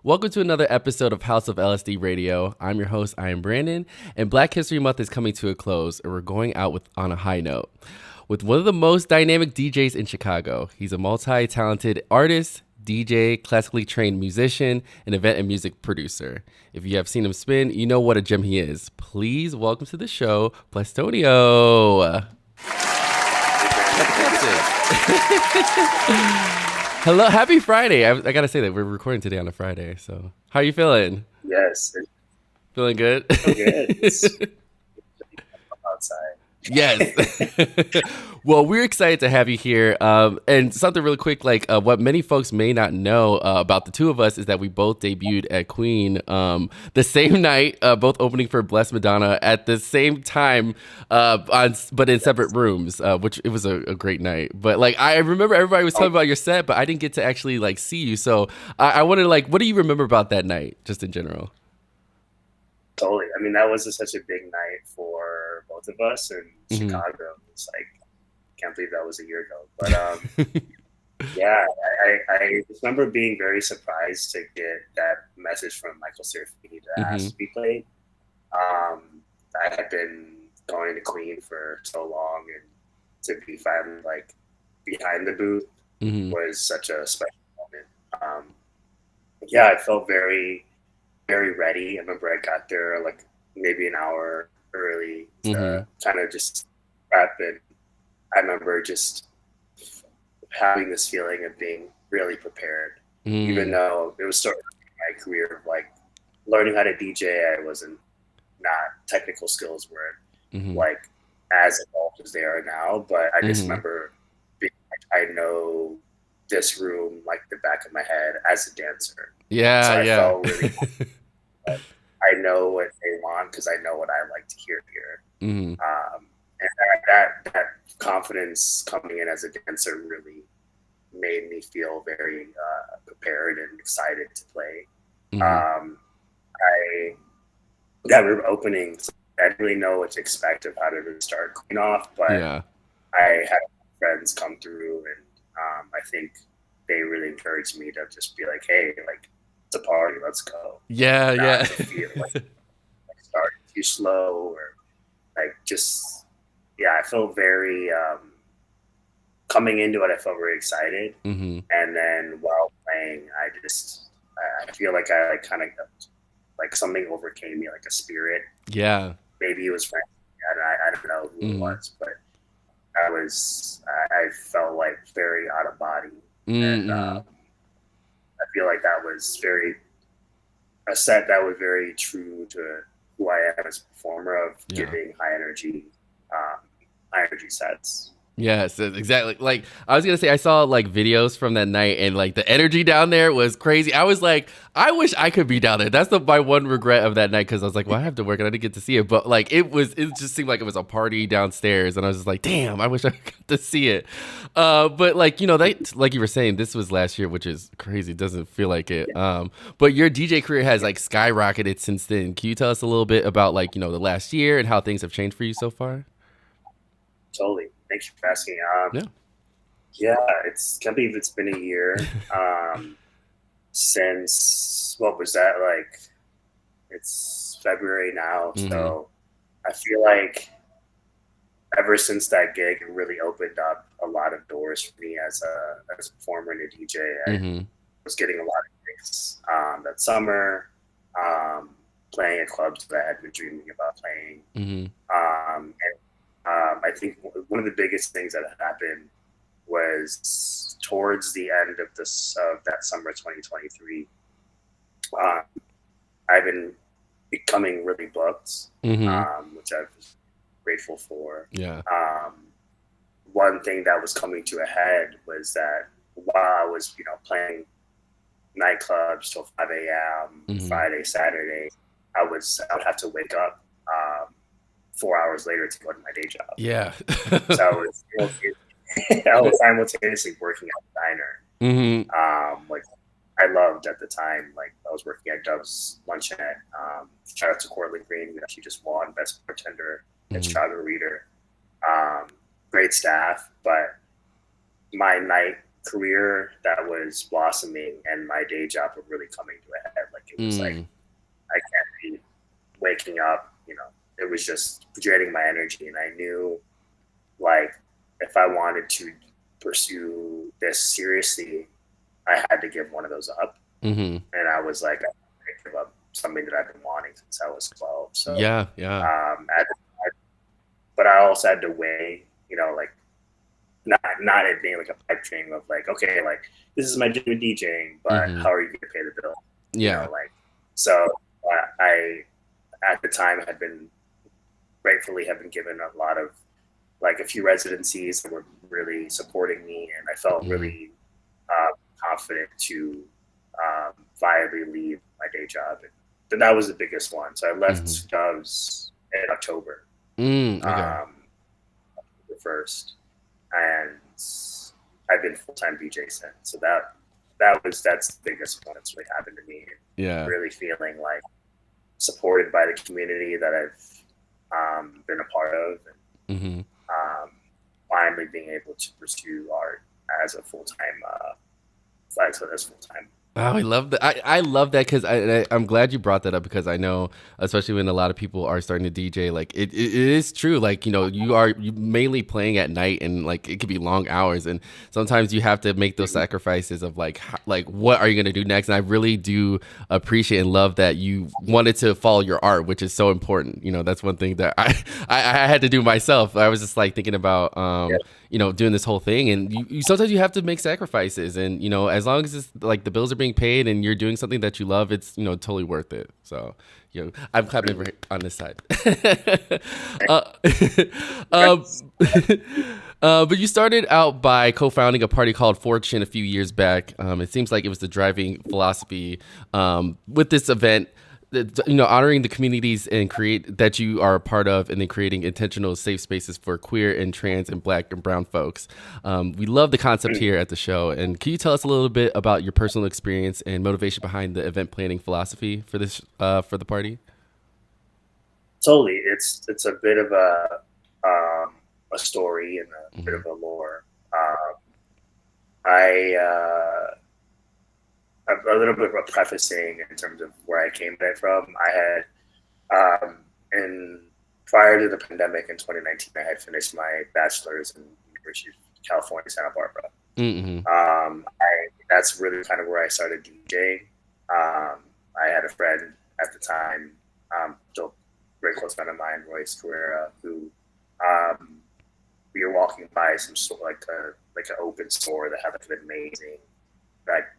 Welcome to another episode of House of LSD Radio. I'm your host, iamBrandon, and Black History Month is coming to a close, and we're going out on a high note with one of the most dynamic DJs in Chicago. He's a multi-talented artist, DJ, classically trained musician, and event and music producer. If you have seen him spin, you know what a gem he is. Please welcome to the show, Blesstonio. Hello, happy Friday. I gotta say that we're recording today on a Friday. So, how are you feeling? Yes. Feeling good? Good. It's outside. Yes. Well, we're excited to have you here. And something really quick, like what many folks may not know about the two of us is that we both debuted at Queen the same night, both opening for Bless Madonna at the same time, but in separate rooms, which it was a great night. But like, I remember everybody was telling about your set, but I didn't get to actually like see you. So I wanted to like, what do you remember about that night, just in general? Totally. I mean, that was just such a big night for both of us in Chicago. It's like, can't believe that was a year ago. But yeah, I just remember being very surprised to get that message from Michael Serafini to ask to be played. I had been going to Queen for so long, and to be finally like behind the booth was such a special moment. Yeah, I felt very ready. I remember I got there like maybe an hour early to kind of just prep, and I remember just having this feeling of being really prepared, even though it was sort of my career of like learning how to DJ. I wasn't, not technical skills weren't like as involved as they are now, but I just remember being like, I know this room like the back of my head as a dancer. Yeah, so I yeah. felt really I know what they want because I know what I like to hear here. And that confidence coming in as a dancer really made me feel very prepared and excited to play. We were opening, so I didn't really know what to expect of how to really start Queen off, but I had friends come through, and I think they really encouraged me to just be like, hey, like, it's a party, let's go. Yeah. To feel like starting too slow or like just, yeah, I felt very, coming into it, I felt very excited. And then while playing, I feel like I like kind of like something overcame me, like a spirit. Yeah. Maybe it was Frank. I don't know who it was, but I felt like very out of body. And I feel like that was a set that was very true to who I am as a performer, of giving high energy sets. Yes, exactly. Like I was gonna say, I saw like videos from that night, and like the energy down there was crazy. I was like, I wish I could be down there. That's my one regret of that night, because I was like, well, I have to work and I didn't get to see it. But like it just seemed like it was a party downstairs, and I was just like, damn, I wish I got to see it. But like, you know, like you were saying, this was last year, which is crazy. It doesn't feel like it. But your DJ career has like skyrocketed since then. Can you tell us a little bit about like, you know, the last year and how things have changed for you so far? Totally. Thanks for asking. Yeah, can't believe it's been a year since, what was that, like, it's February now, so I feel like ever since that gig, it really opened up a lot of doors for me as a performer and a DJ. I was getting a lot of gigs that summer, playing at clubs that I had been dreaming about playing. And I think one of the biggest things that happened was towards the end of that summer 2023. I've been becoming really booked, which I'm grateful for. One thing that was coming to a head was that while I was, playing nightclubs till 5 a.m. Friday, Saturday, I would have to wake up 4 hours later to go to my day job. Yeah. So I was simultaneously working at the diner. Like I loved at the time, like I was working at Dove's Luncheonette. Shout out to Cortland Green, she just won Best Bartender at Chicago Reader. Great staff, but my night career that was blossoming and my day job were really coming to a It was like, I can't be waking up, it was just draining my energy. And I knew, like, if I wanted to pursue this seriously, I had to give one of those up. And I was like, I can't give up something that I've been wanting since I was 12. So, Yeah. but I also had to weigh, like, not it being like a pipe dream of like, okay, like, this is my dream of DJing, but how are you going to pay the bill? Yeah. So I, at the time, had been gratefully have been given a lot of, like, a few residencies that were really supporting me, and I felt really confident to viably leave my day job. And that was the biggest one. So I left Doves in October, Okay. the 1st, and I've been full-time DJ since. So that's the biggest one that's really happened to me. Yeah. Really feeling like supported by the community that I've been a part of, and finally being able to pursue art as a full-time, full-time. Oh, I love that. I love that because I'm glad you brought that up, because I know, especially when a lot of people are starting to DJ, like it is true. Like, you mainly playing at night, and like it could be long hours, and sometimes you have to make those sacrifices of like what are you gonna do next? And I really do appreciate and love that you wanted to follow your art, which is so important. That's one thing that I had to do myself. I was just like thinking about doing this whole thing, and you sometimes you have to make sacrifices, and as long as it's like the bills are being paid and you're doing something that you love, it's totally worth it. So I'm clapping on this side. But you started out by co-founding a party called Fortune a few years back. It seems like it was the driving philosophy with this event, honoring the communities and create that you are a part of, and then creating intentional safe spaces for queer and trans and Black and brown folks. We love the concept here at the show. And can you tell us a little bit about your personal experience and motivation behind the event planning philosophy for this for the party? Totally, it's a bit of a story and a bit of a lore. A little bit of prefacing in terms of where I came from. I had, prior to the pandemic in 2019, I had finished my bachelor's in University of California, Santa Barbara. That's really kind of where I started DJing. I had a friend at the time, still a very close friend of mine, Royce Carrera, who we were walking by some sort of like an open store that had like an amazing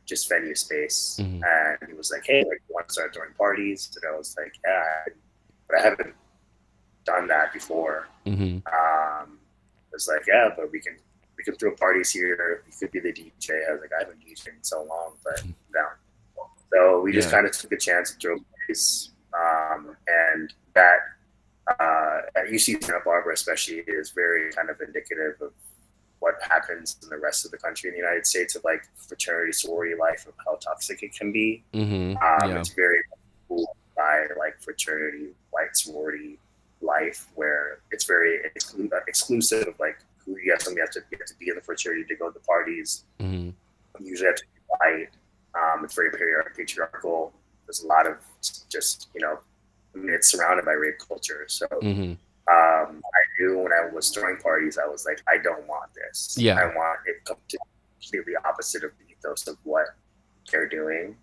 just venue space, and he was like, "Hey, like, you want to start throwing parties?" And I was like, "Yeah," but I haven't done that before. I was like, "Yeah, but we can throw parties here. You could be the DJ." I was like, "I haven't DJed in so long, but down." So we just kind of took a chance to throw parties, and that at UC Santa Barbara especially is very kind of indicative of what happens in the rest of the country in the United States, of like fraternity sorority life, of how toxic it can be. It's very cool by like fraternity, white sorority life, where it's very exclusive of like who you have to be in the fraternity to go to the parties. You usually have to be white. It's very patriarchal. There's a lot of just, it's surrounded by rape culture. So I knew when I was throwing parties, I was like, I don't want this. I want it to completely opposite of the ethos of what they're doing.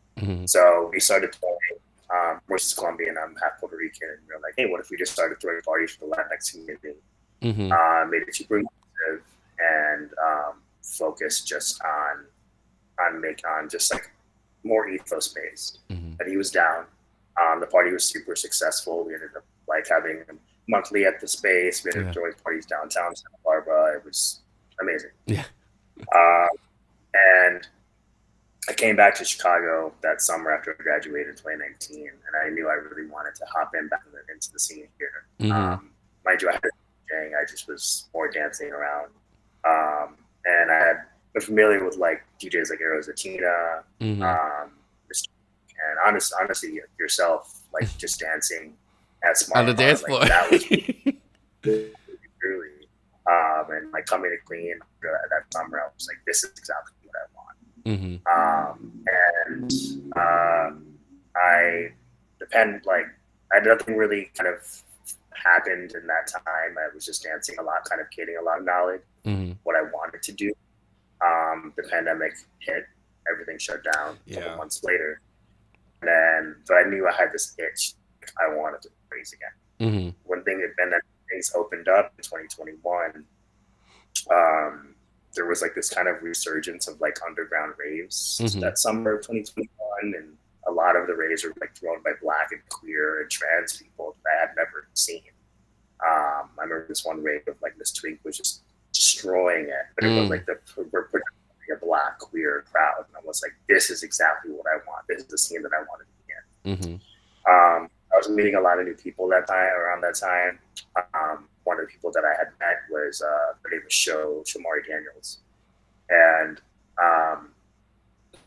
So we started playing. Royce is Colombian, I'm half Puerto Rican, and we were like, hey, what if we just started throwing parties for the Latinx community? Made it super inclusive and focused just on just like more ethos based. And he was down. The party was super successful. We ended up like having monthly at the space. We ended up throwing parties downtown Santa Barbara. It was amazing. And I came back to Chicago that summer after I graduated in 2019, and I knew I really wanted to hop back into the scene here. Mind you, I had DJing. I just was more dancing around. And I had been familiar with like DJs like Aerozatina, and honestly, yourself, like just dancing at Smart on the dance floor. Like, that was truly. And like coming to Clean that summer, I was like, this is exactly what I want. I depend like nothing really kind of happened in that time. I was just dancing a lot, kind of getting a lot of knowledge, Mm-hmm. what I wanted to do. The pandemic hit, everything shut down a couple months later. And then, but I knew I had this itch. I wanted to raise again. Mm-hmm. One thing had been that things opened up in 2021. There was like this kind of resurgence of like underground raves Mm-hmm. that summer of 2021. And a lot of the raves were like thrown by Black and queer and trans people that I had never seen. I remember this one rave of like Miss Twink was just destroying it, but it was like we're a Black queer crowd, and I was like, this is exactly what I want. This is the scene that I wanted to be in. Mm-hmm. I was meeting a lot of new people that time. Around that time, one of the people that I had met was her name was Shamari Daniels, and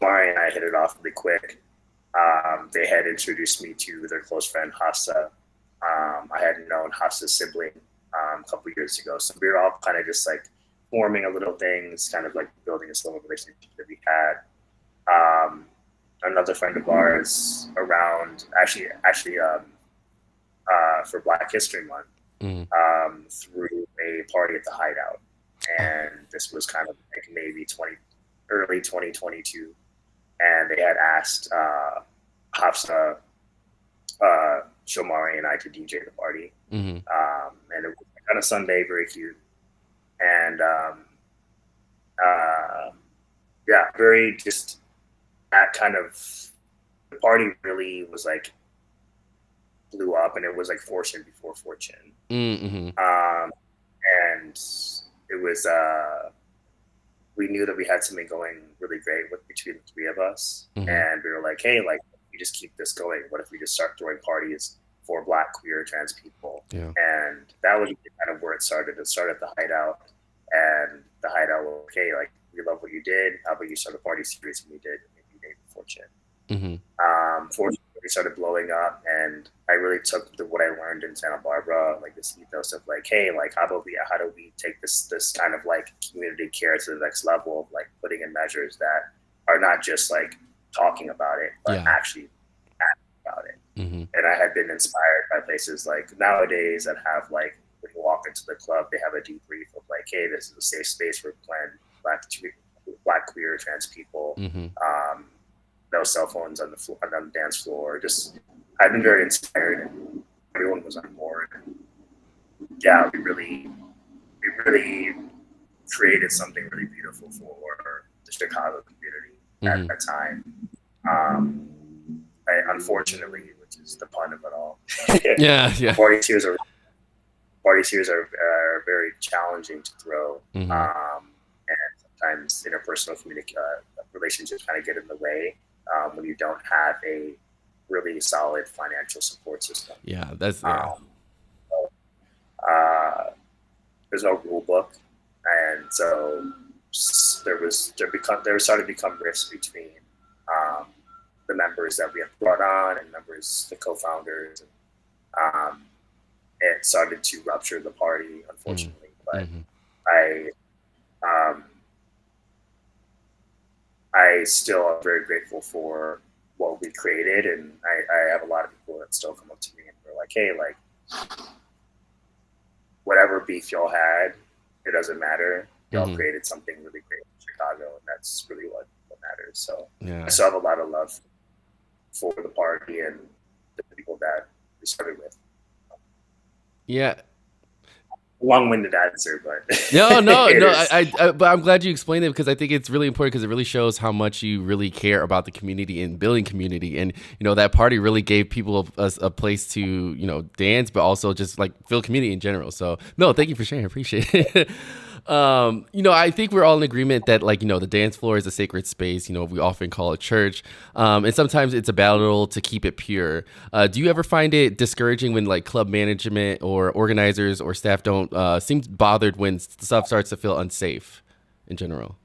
Shamari and I hit it off really quick. They had introduced me to their close friend Hassa. I had known Hassa's sibling a couple years ago, so we were all kind of just like forming a little things, kind of like building a slow relationship that we had. Another friend of ours around for Black History Month threw a party at the Hideout, and this was kind of like maybe early 2022, and they had asked Hafsa, Shomari, and I to DJ the party, and it was on a Sunday, very cute, and yeah, very just that kind of the party really was like blew up, and it was like fortune before fortune. And it was we knew that we had something going really great between the three of us, and we were like, hey, like we just keep this going. What if we just start throwing parties for Black, queer, trans people? Yeah. And that was kind of where it started. It started at the Hideout, and the Hideout was okay, like we love what you did. How about you start a party series? And we did. Maybe named Fortune. Fortune really started blowing up, and I really took what I learned in Santa Barbara, like this ethos of like, hey, like how do we take this kind of like community care to the next level of like putting in measures that are not just like talking about it, but actually acting about it. And I had been inspired by places like nowadays that have like when you walk into the club, they have a debrief of like, hey, this is a safe space for Black queer, trans people. No cell phones on the dance floor. Just I've been very inspired, and everyone was on board. Yeah, we really created something really beautiful for the Chicago community at that time. Unfortunately, which is the pun of it all. Yeah. Party series are very challenging to throw, and sometimes interpersonal relationships kind of get in the way when you don't have a really solid financial support system. Yeah, that's there's no rule book, and so there started to become rifts between the members that we have brought on and the co-founders, and it started to rupture the party, unfortunately. But I still am very grateful for what we created, and I have a lot of people that still come up to me and they're like, hey, like whatever beef y'all had, it doesn't matter. Y'all created something really great in Chicago, and that's really what matters. So I still have a lot of love for the party and the people that we started with. Yeah. Long-winded answer, but no. But I'm glad you explained it, because I think it's really important, because it really shows how much you really care about the community and building community. And that party really gave people a place to dance, but also just like feel community in general. So no, thank you for sharing. I appreciate it. I think we're all in agreement that the dance floor is a sacred space. We often call it church. And sometimes it's a battle to keep it pure. Do you ever find it discouraging when club management or organizers or staff don't seem bothered when stuff starts to feel unsafe in general?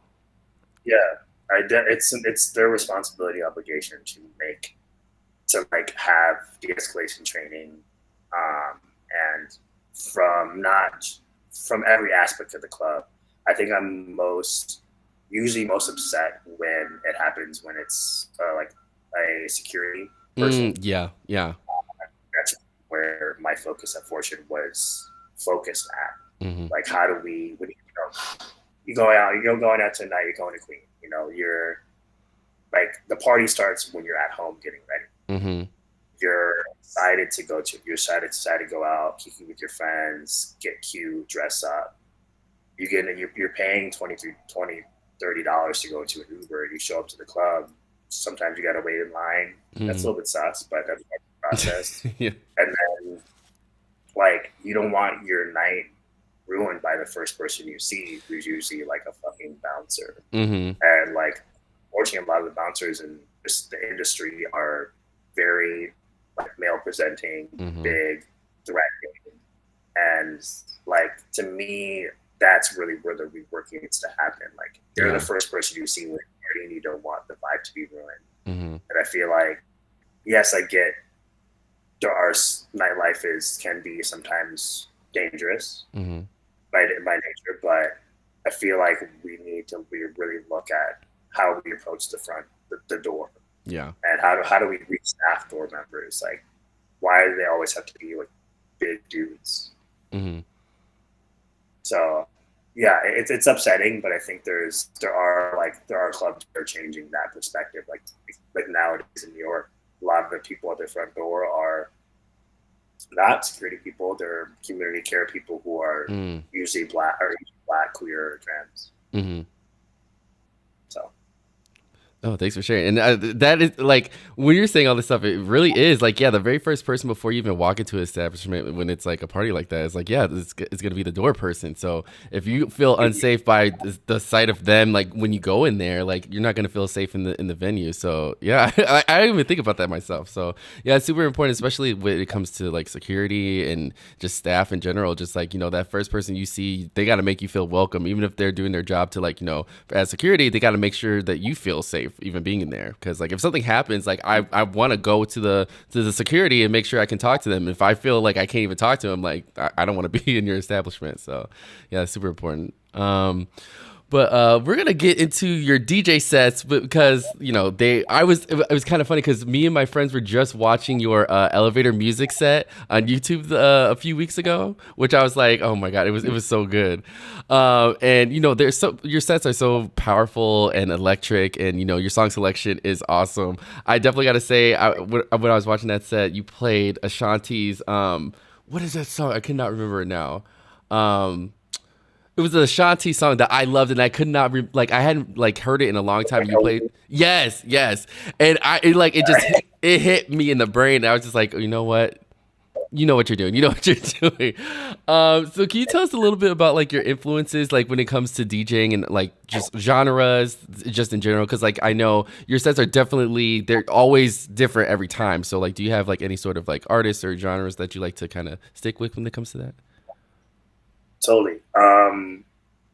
Yeah, it's their responsibility, obligation to have de-escalation training, and from every aspect of the club. I think I'm usually most upset when it happens when it's like a security person. Yeah. That's where my focus at Fortune was focused at. Mm-hmm. Like, how do we, when you go out, you're going out tonight, you're going to Queen, you're like, the party starts when you're at home getting ready. Mm-hmm. You're excited to go out, kicking with your friends, get cute, dress up. You're paying $20, $30 to go into an Uber. You show up to the club. Sometimes you got to wait in line. That's a little bit sus, but that's part of the process. Yeah. And then, like, you don't want your night ruined by the first person you see, who's usually like a fucking bouncer. Mm-hmm. And like, fortunately, a lot of the bouncers in the industry are very like male presenting, big, threatening, and like, to me, that's really where the reworking needs to happen. Like, they're the first person you see when you're partying, you don't want the vibe to be ruined. And I feel like, yes, I get our nightlife can be sometimes dangerous by nature, but I feel like we need to really look at how we approach the door. Yeah. And how do we reach staff door members? Like, why do they always have to be like big dudes? So yeah, it's upsetting, but I think there are clubs that are changing that perspective. Like nowadays in New York, a lot of the people at the front door are not security people; they're community care people who are usually black, queer, or trans. So. Oh, thanks for sharing. And that is like, when you're saying all this stuff, it really is like, yeah, the very first person before you even walk into an establishment, when it's like a party like that, it's like, yeah, it's going to be the door person. So if you feel unsafe by the sight of them, like when you go in there, like you're not going to feel safe in the venue. So yeah, I didn't even think about that myself. So yeah, it's super important, especially when it comes to like security and just staff in general. Just like, that first person you see, they got to make you feel welcome, even if they're doing their job to like, as security, they got to make sure that you feel safe even being in there, because like if something happens, like I want to go to the security and make sure I can talk to them. If I feel like I can't even talk to them, like I don't want to be in your establishment. So yeah, it's super important. But we're gonna get into your DJ sets, because it was kind of funny because me and my friends were just watching your elevator music set on YouTube a few weeks ago, which I was like, oh my god, it was so good. And your sets are so powerful and electric, and your song selection is awesome. I definitely got to say, when I was watching that set, you played Ashanti's what is that song? I cannot remember it now. It was a Ashanti song that I loved, and I could not I hadn't heard it in a long time. You played, yes, and it hit me in the brain. I was just like, you know what you're doing. You know what you're doing. So can you tell us a little bit about like your influences, like when it comes to DJing and like just genres, just in general? Because like I know your sets are they're always different every time. So like, do you have like any sort of like artists or genres that you like to kind of stick with when it comes to that? Totally.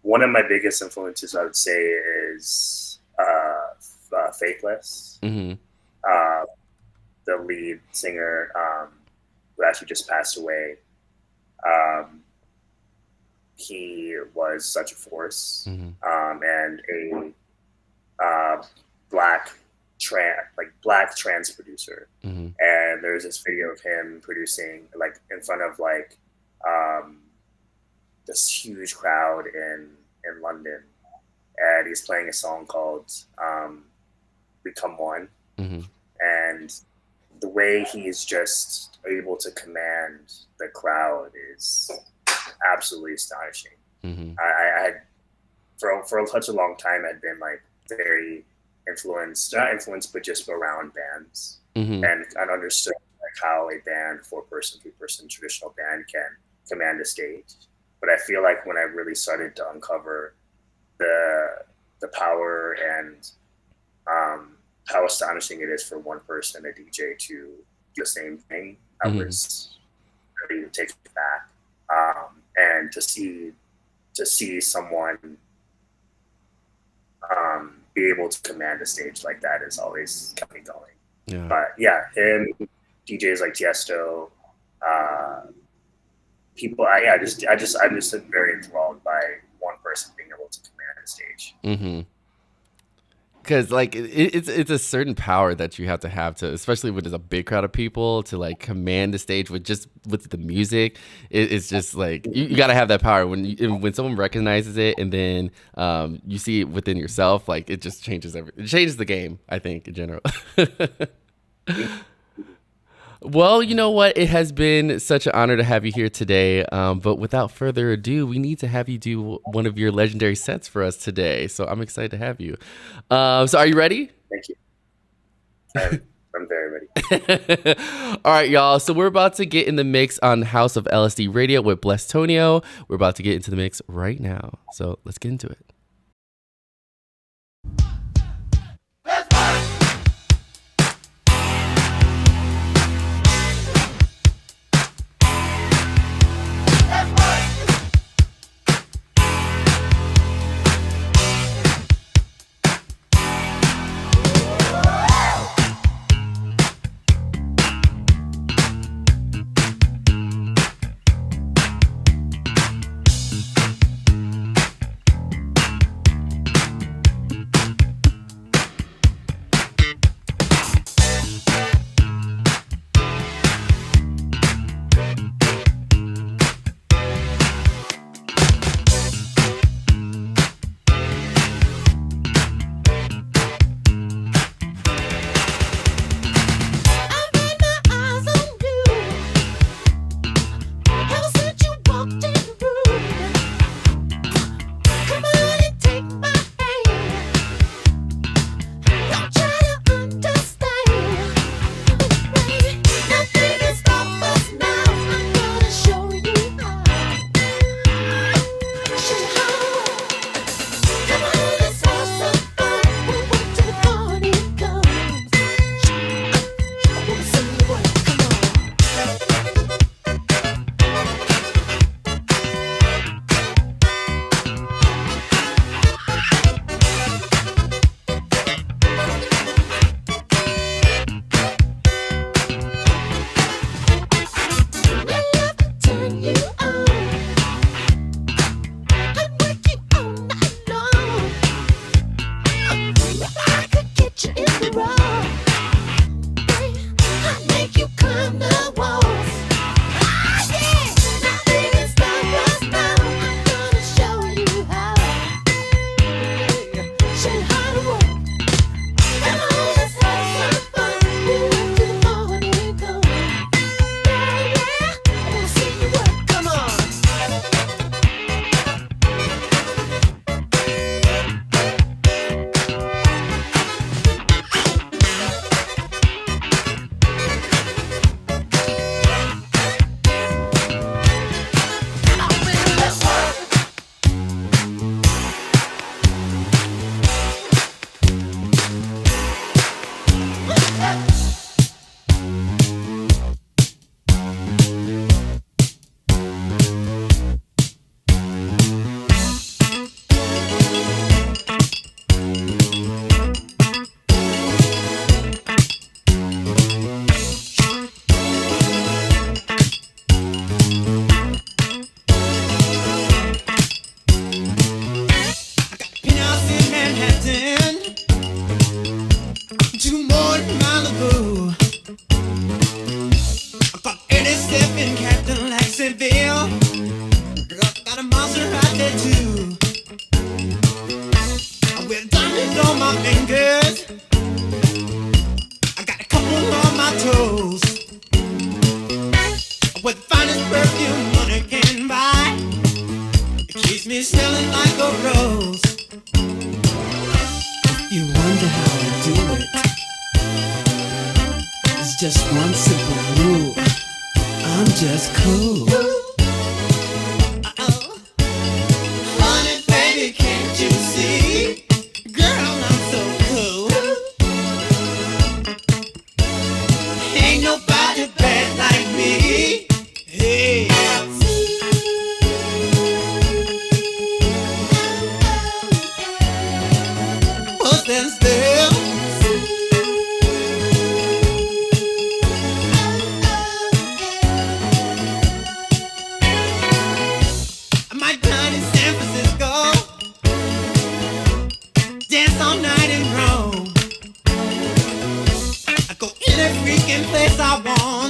One of my biggest influences, I would say, is Faithless. The lead singer, who actually just passed away. He was such a force, and a black trans producer. And there's this video of him producing like in front of this huge crowd in London, and he's playing a song called Become One. And the way he's just able to command the crowd is absolutely astonishing. I had for such a long time had been like very not influenced, but just around bands, and I understood like how a band, 4-person, 3-person traditional band can command a stage. But I feel like when I really started to uncover the power and how astonishing it is for one person, a DJ, to do the same thing, I was ready to take it back. And to see someone be able to command a stage like that is always kept me going. Yeah. But yeah, him, DJs like Tiesto, people, I'm just very enthralled by one person being able to command a stage. Because like it's a certain power that you have to, especially when there's a big crowd of people, to like command the stage with the music. It's just like you got to have that power when someone recognizes it, and then you see it within yourself. Like it just changes it changes the game, I think, in general. Well, you know what? It has been such an honor to have you here today. But without further ado, we need to have you do one of your legendary sets for us today. So I'm excited to have you. So are you ready? Thank you. I'm very ready. All right, y'all. So we're about to get in the mix on House of LSD Radio with Blesstonio. We're about to get into the mix right now. So let's get into it.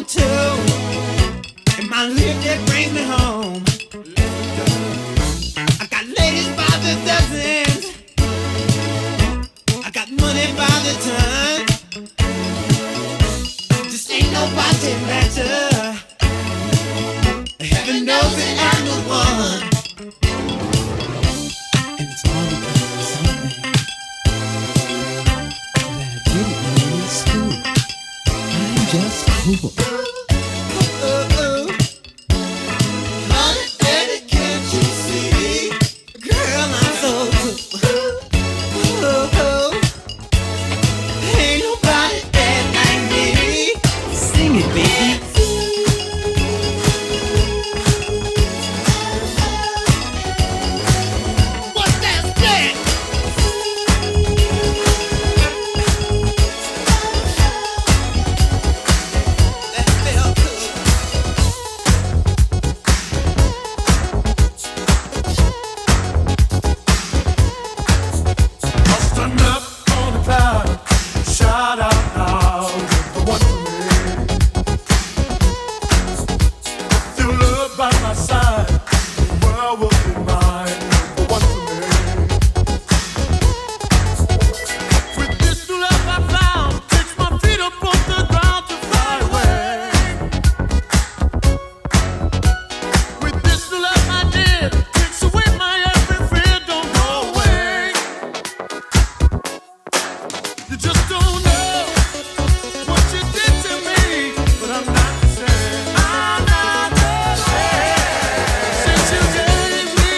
want to. And my lift that brings me home. I got ladies by the dozens. I got money by the ton. Just ain't nobody better. Heaven knows that I'm the one. And it's all because of something that I didn't know in school. I'm just cool. Honey, baby, can't you see? Girl, I'm so cool. Ain't nobody bad like me. Sing it, baby. What's that split? That felt good. I'll stand up on the cloud, shout out loud, the one for me. With your love by my side, the world will be mine, the one for me. With this new love I found, takes my feet up off the ground to fly away. With this new love I did, takes away my every fear, don't go away. You just don't know what you did to me, but I'm not the same. I'm not the same. Since you gave me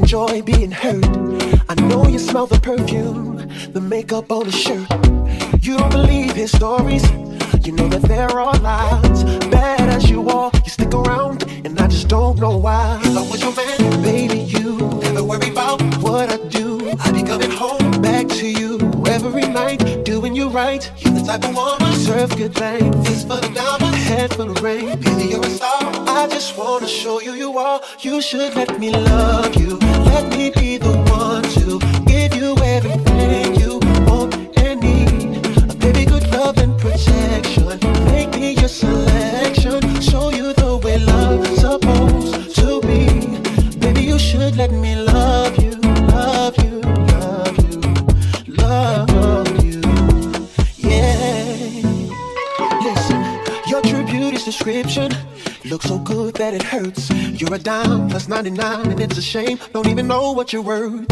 enjoy being hurt. I know you smell the perfume, the makeup on the shirt. You don't believe his stories, you know that there are lies. Bad as you are, you stick around, and I just don't know why. If I was your man, baby, you never worry about what I do. I'd be coming home back to you every night, doing you right. You're the type of woman, serve good things. Fist for the diamond, head for the rain. Baby, you're a star. I just wanna show you you are. You should let me love you. Let me be the one to give you everything you want and need. A baby, good love and protection. Make me your selection. Show you the way love's supposed to be. Baby, you should let me love you, love you, love you, love you. Yeah. Listen, your true beauty's description looks so good that it hurts. You're a dime plus 99 and it's a shame. Don't even know what you're worth.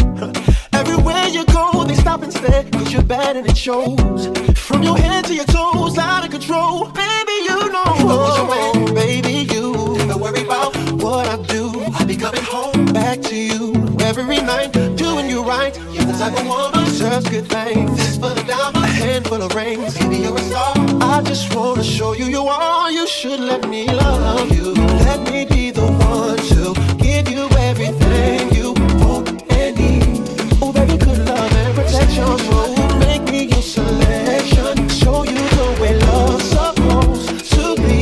Everywhere you go, they stop and stare, 'cause you're bad and it shows. From your head to your toes, out of control. Baby, you know. Oh, baby, you never worry about what I do. I'll be coming home back to you every night, doing you right. You're the type of woman who serves good things. Fist full of diamonds, a handful of rings. Baby, you're a star. I just wanna show you you are. You should let me love you. Let me be the one to give you everything you want and need. Oh, baby, good love and protection. So make me your selection. Show you the way love's supposed to be.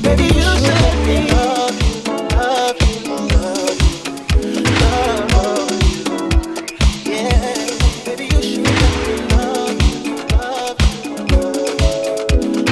Baby, you should let me love you, love you, love you, love you. Yeah, baby, you should let me love you, love you, love you.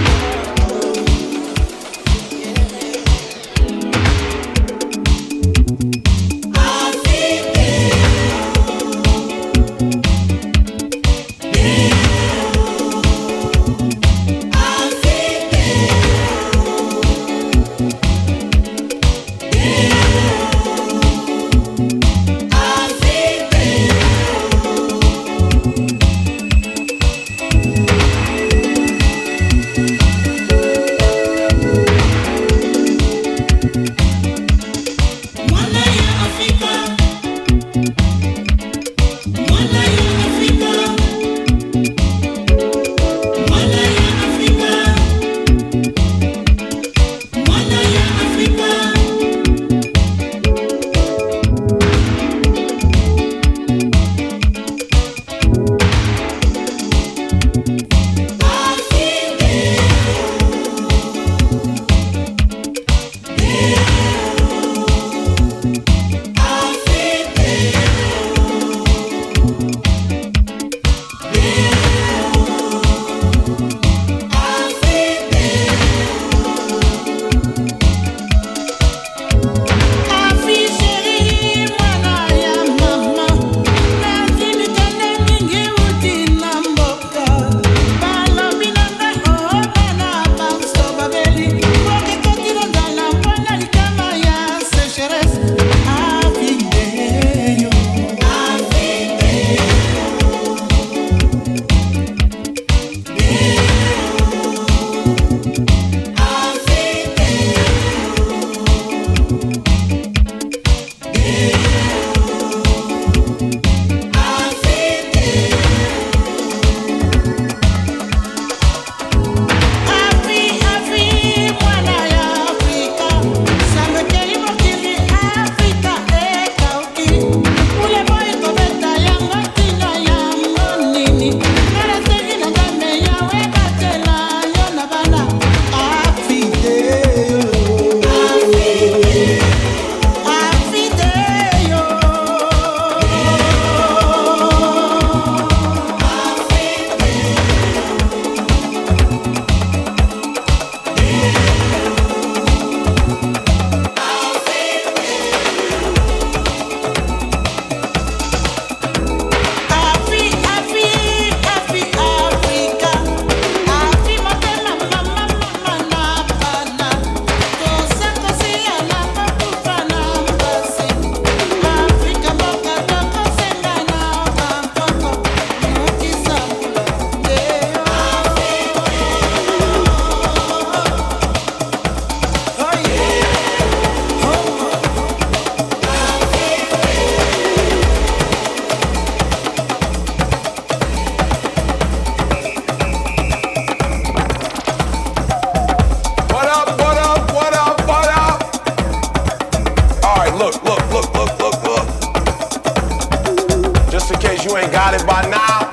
haven't got it by now,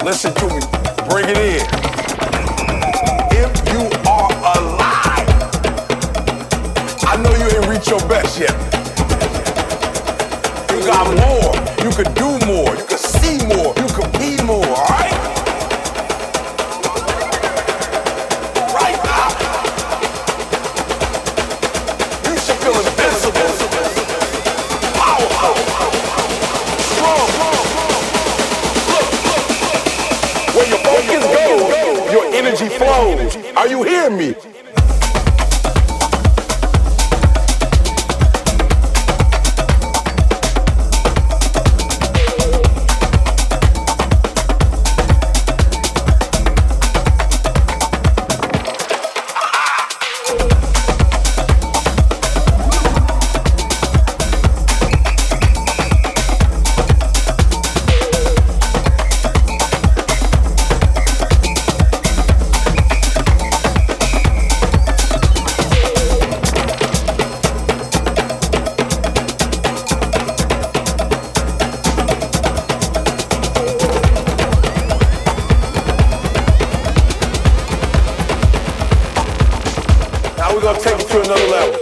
listen to me. Bring it in. If you are alive, I know you ain't reached your best yet. You got more. You could do more. You could see more. You could be more, all right? Right now, you should feel invincible, powerful, strong. Look, where your focus goes, your energy flows. Are you hearing me? We're gonna take it to another level.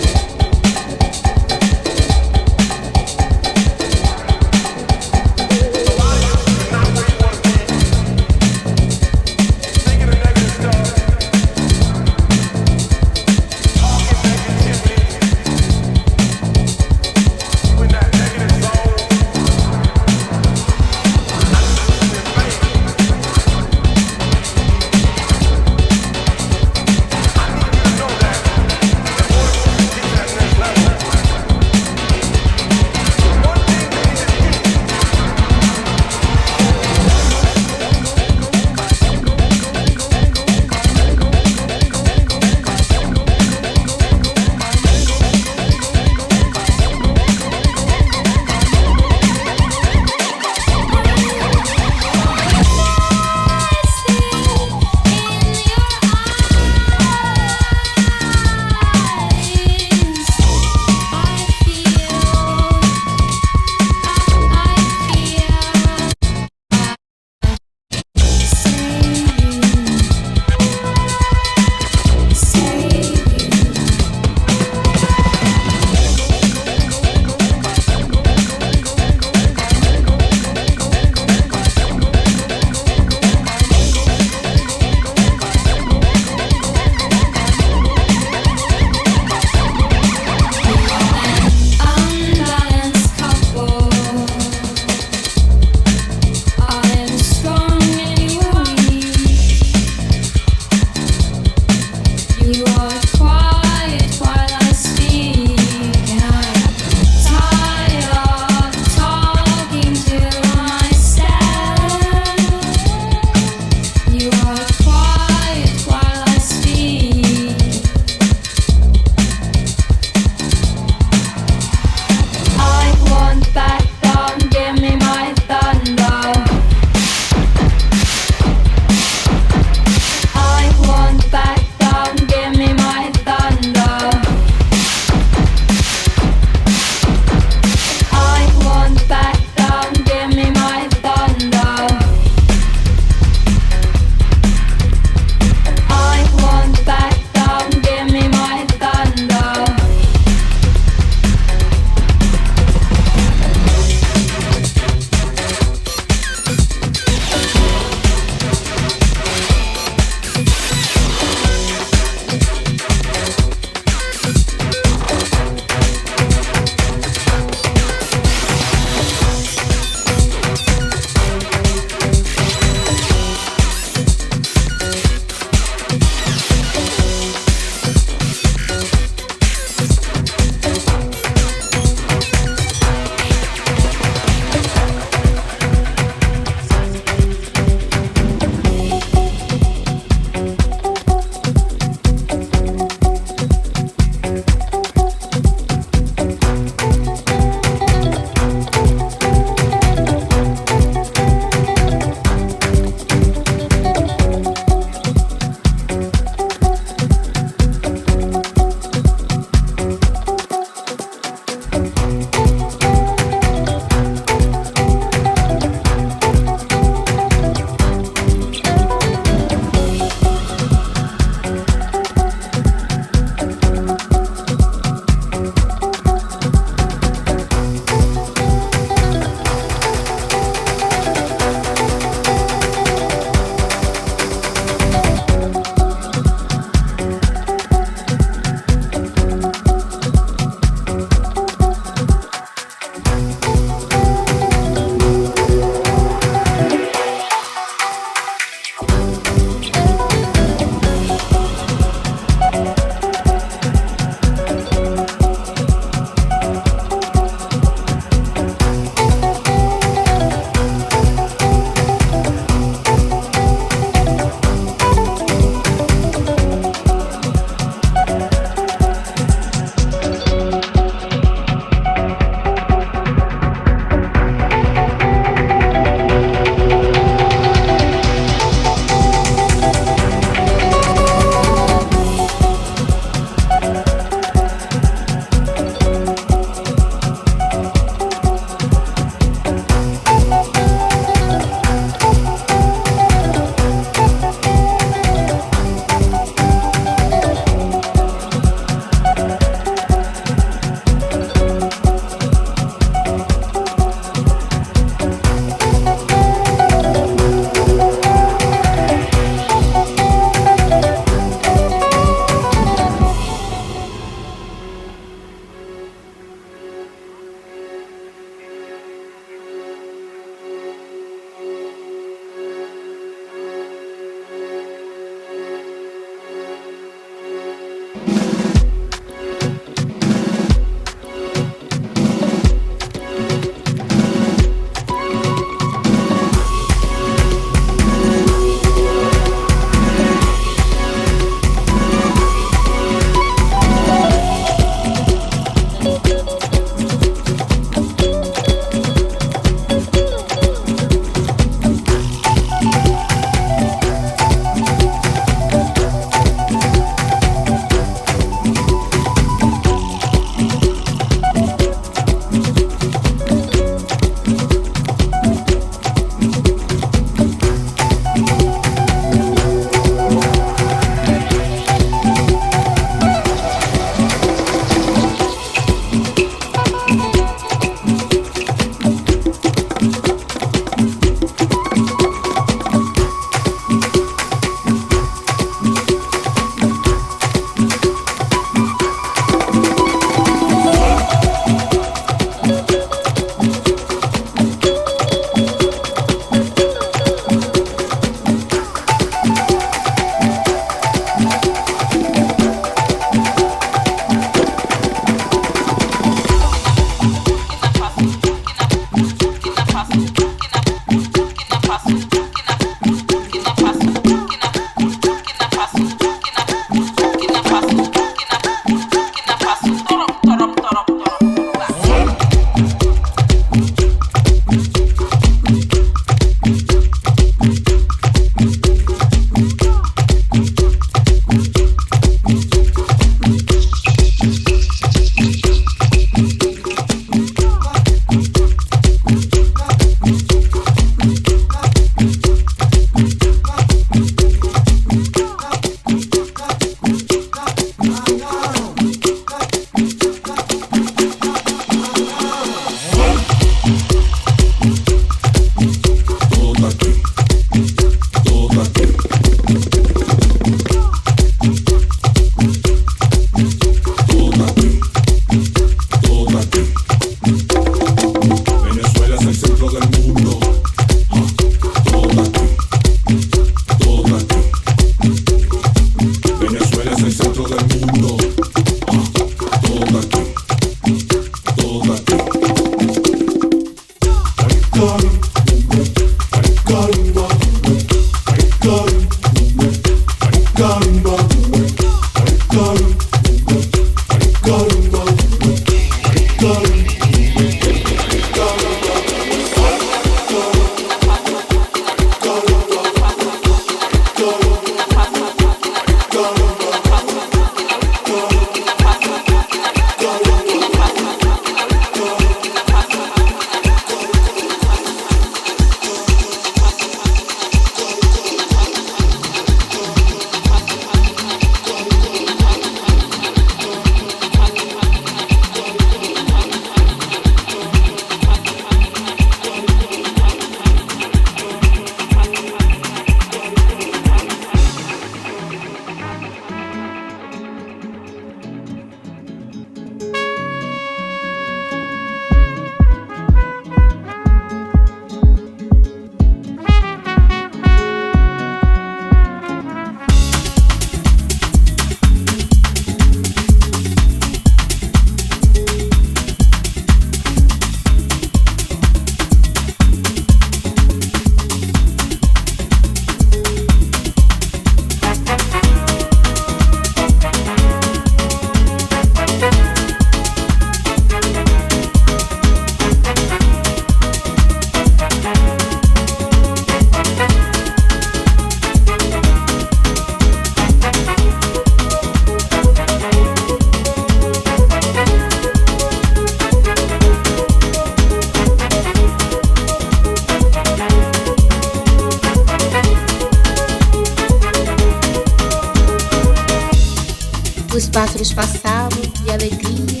pássaros passavam de alegria.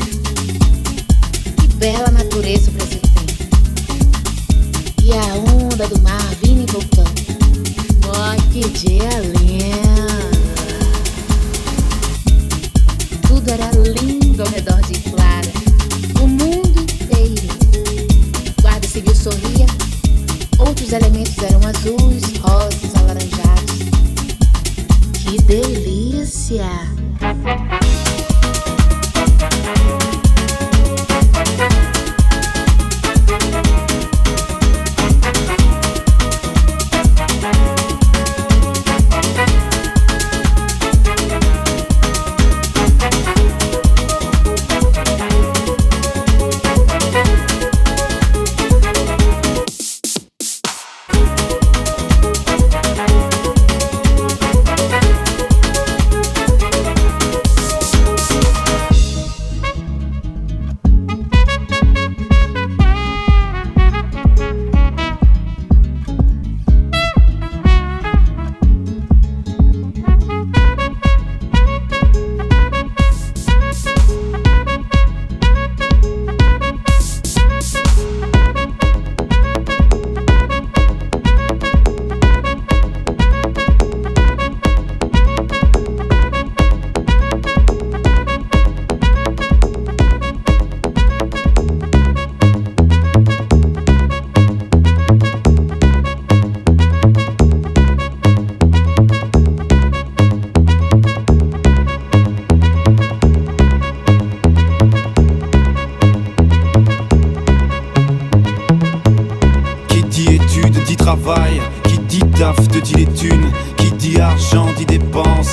Que bela natureza o Brasil tem. E a onda do mar vindo e voltando. Oh, que dia lindo! Tudo era lindo ao redor de Clara. O mundo inteiro. O guarda civil sorria. Outros elementos eram azuis, rosas, alaranjados. Que delícia!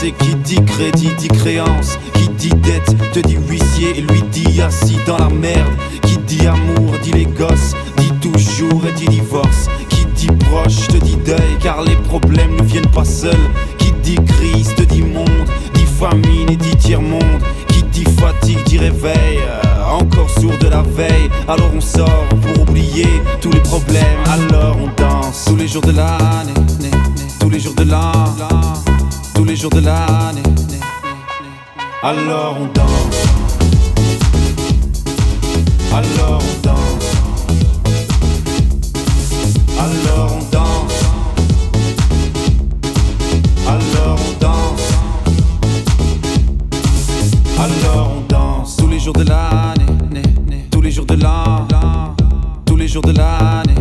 Et qui dit crédit dit créance. Qui dit dette te dit huissier et lui dit assis dans la merde. Qui dit amour dit les gosses, dit toujours et dit divorce. Qui dit proche te dit deuil car les problèmes ne viennent pas seuls. Qui dit crise te dit monde, dit famine et dit tiers-monde. Qui dit fatigue dit réveil, encore sourd de la veille. Alors on sort pour oublier tous les problèmes. Alors on danse tous les jours de l'année, tous les jours de l'an, tous les jours de l'année. Alors on danse. Alors on danse. Alors on danse. Alors on danse. Alors on danse. Tous les jours de l'année, tous les jours de l'an, tous les jours de l'année.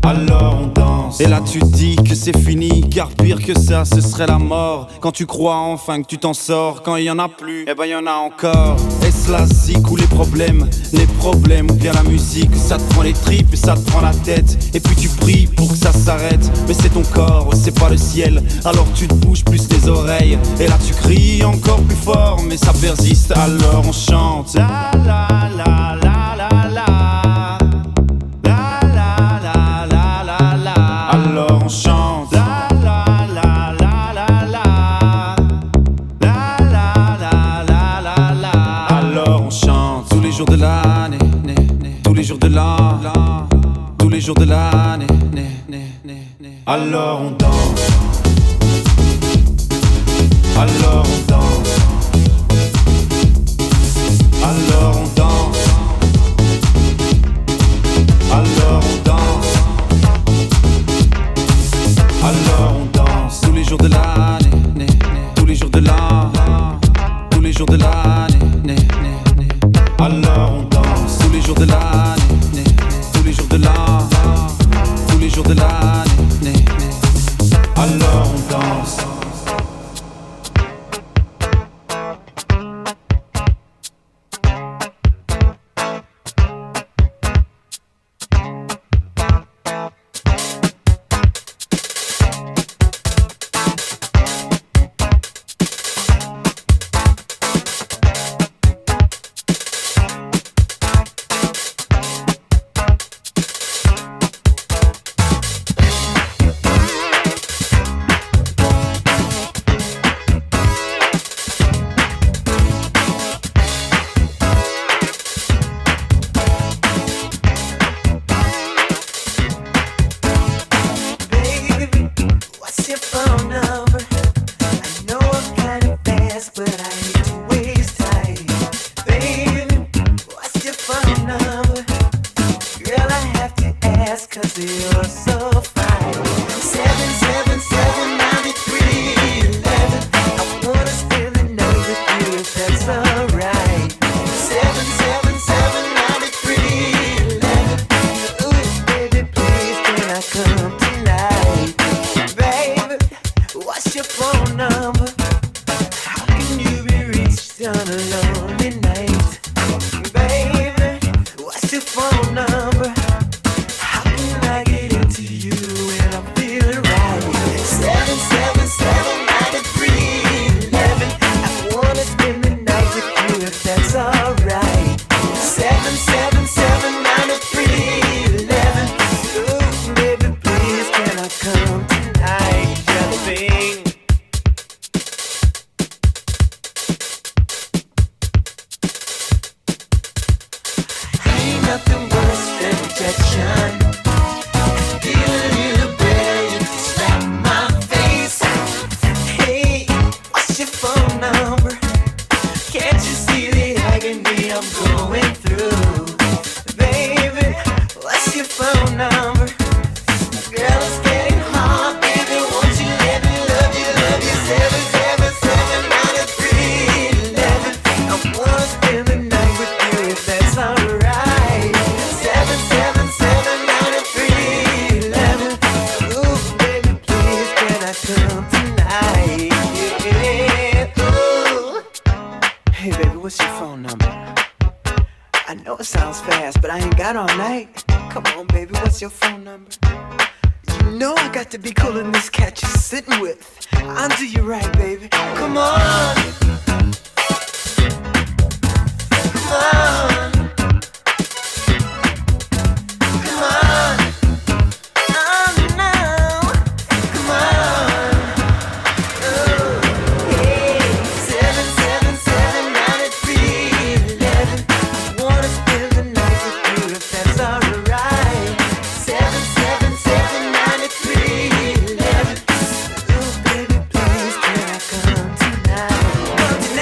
Alors on danse. Et là tu dis que c'est fini, car pire que ça ce serait la mort. Quand tu crois enfin que tu t'en sors, quand il y en a plus, eh ben il y en a encore. Est-ce la zik ou les problèmes ou bien la musique? Ça te prend les tripes et ça te prend la tête. Et puis tu pries pour que ça s'arrête. Mais c'est ton corps, c'est pas le ciel. Alors tu te bouges plus les oreilles. Et là tu cries encore plus fort, mais ça persiste. Alors on chante. La la la la la la. Alors on chante. La la la la la la. La la la la la la. Alors on chante. Tous les jours de l'année, tous les jours de l'an, tous les jours de l'année. Alors on danse. Alors on danse. Alors on danse. Alors on danse. Alors on danse. Tous les jours de l'année, tous les jours de l'an, tous les jours de l'année. Alors on danse. Tous les jours de l'année, tous les jours de l'an, tous les jours de l'année. Alors on danse. 'cause you're so fine. 777-9311. I wanna spend the night with you if that's alright. 777-9311. Ooh, baby, please can I come tonight? Baby, what's your phone number? How can you be reached on a lonely night? Baby, what's your phone number? How can I get into you when I'm feeling right? 777-9311. I wanna spend the night with you if that's alright. 777-9311. Ooh, baby, please can I come tonight? Jellybean. Ain't nothing worse than rejection. Feel a little better if you slap my face. Hey, what's your phone number? Can't you see the agony I'm going through? Baby, what's your phone number? Girl, it's getting hard, baby. Won't you let me love you, love you? 777-9311. I wanna spend the night with you if that's alright. 777-9311. Ooh, baby, please can I come tonight? Yeah, ooh. Hey, baby, what's your phone number? I know it sounds fast, but I ain't got all night. Come on, baby, what's your phone number? You know I got to be cool in this cat you're sitting with. I'll do you right, baby. Come on. Come on. Come on. Oh, no. Come on. Oh, hey. 777-9311. I wanna spend the night with you if that's alright. 777-9311. Ooh, baby, please can I come tonight? Come tonight.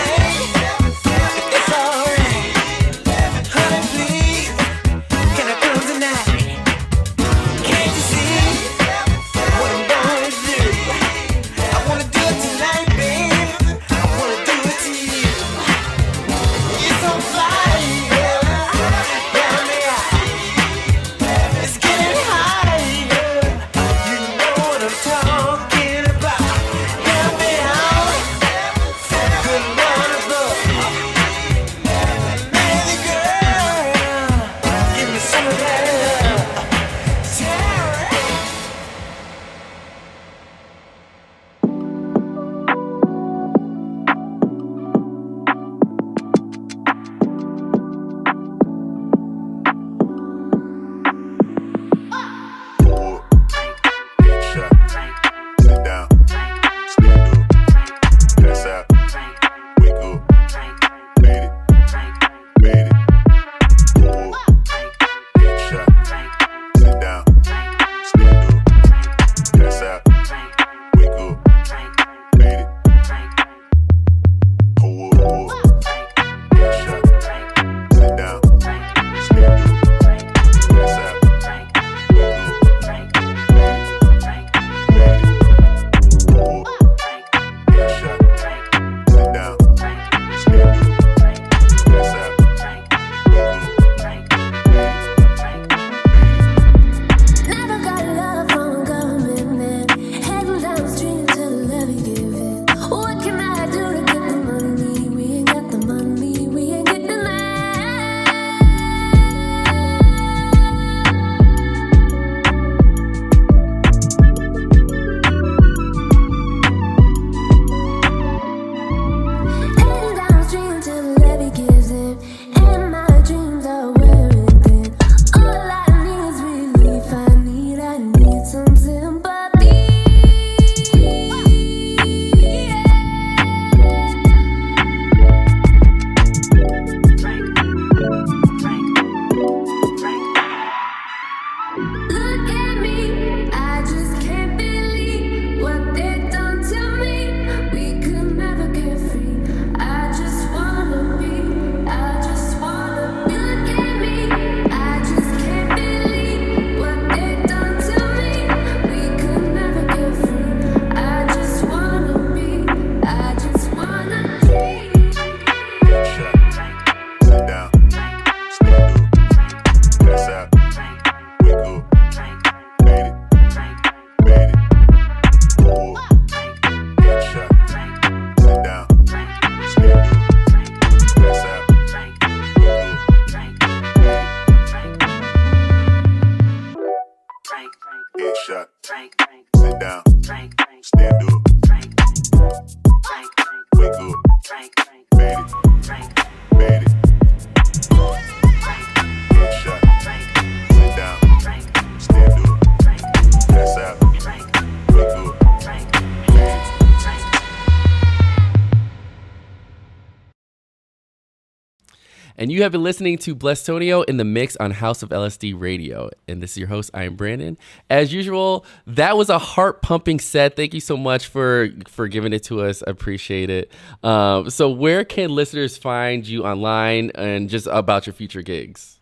And you have been listening to Blesstonio in the Mix on House of LSD Radio. And this is your host, iamBrandon. As usual, that was a heart-pumping set. Thank you so much for giving it to us. I appreciate it. So where can listeners find you online and just about your future gigs?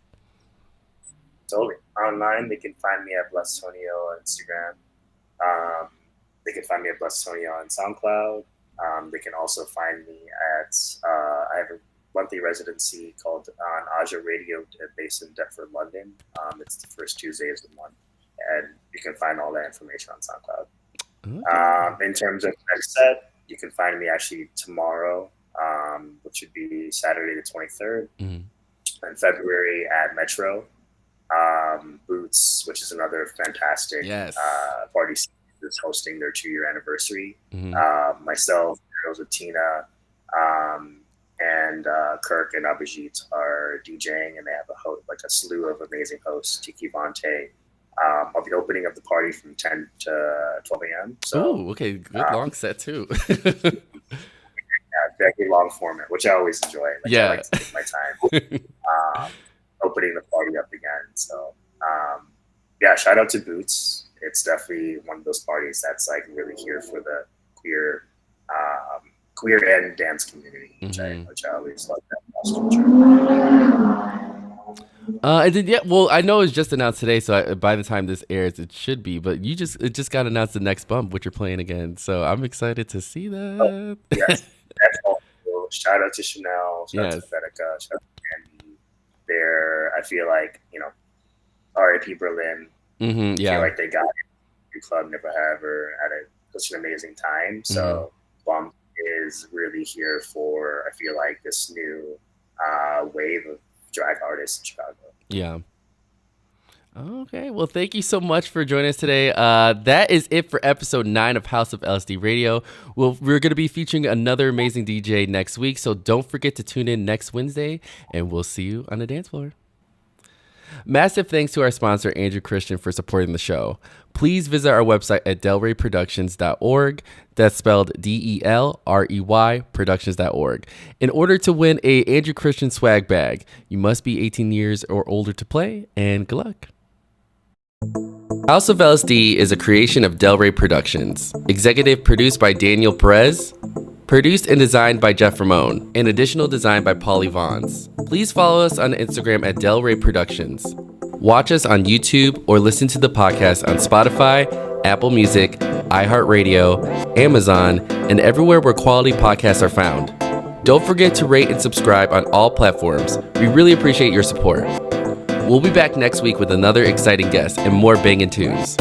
Totally. Online, they can find me at Blesstonio on Instagram. They can find me at Blesstonio on SoundCloud. They can also find me at, I have a monthly residency called on Aja Radio based in Deptford, London. It's the first Tuesdays of the month. And you can find all that information on SoundCloud. In terms of next set, you can find me actually tomorrow, which would be Saturday the 23rd, in February at Metro. Boots, which is another fantastic party scene, is hosting their 2-year anniversary. Myself, Girls with Tina, and Kirk and Abhijit are DJing, and they have a slew of amazing hosts. Tiki Vontae. I'll be opening up the party from 10 to 12 a.m. So, okay, good long set too. Very long format, which I always enjoy. I like to take my time. Opening the party up again. So, shout out to Boots. It's definitely one of those parties that's like really here for the queer and dance community, which I always love that well, I know it's just announced today, so by the time this airs, it should be. But it just got announced the next bump, which you're playing again. So I'm excited to see that. Yes, that's all. Shout out to Chanel. Shout out to Federica. Shout out to Candy. I feel like, R.I.P. Berlin. I feel like they got a club never have or had such an amazing time. So Bump is really here for, I feel like, this new wave of drag artists in Chicago. Yeah. Okay, well, thank you so much for joining us today. That is it for episode 9 of House of LSD Radio. We're going to be featuring another amazing DJ next week, so don't forget to tune in next Wednesday, and we'll see you on the dance floor. Massive thanks to our sponsor, Andrew Christian, for supporting the show. Please visit our website at delreyproductions.org. That's spelled DELREY productions.org. In order to win a Andrew Christian swag bag, you must be 18 years or older to play, and good luck. House of LSD is a creation of Del Rey Productions. Executive produced by Daniel Perez. Produced and designed by Jeff Ramone, and additional design by Paulie Vaughns. Please follow us on Instagram at Del Rey Productions. Watch us on YouTube or listen to the podcast on Spotify, Apple Music, iHeartRadio, Amazon, and everywhere where quality podcasts are found. Don't forget to rate and subscribe on all platforms. We really appreciate your support. We'll be back next week with another exciting guest and more banging tunes.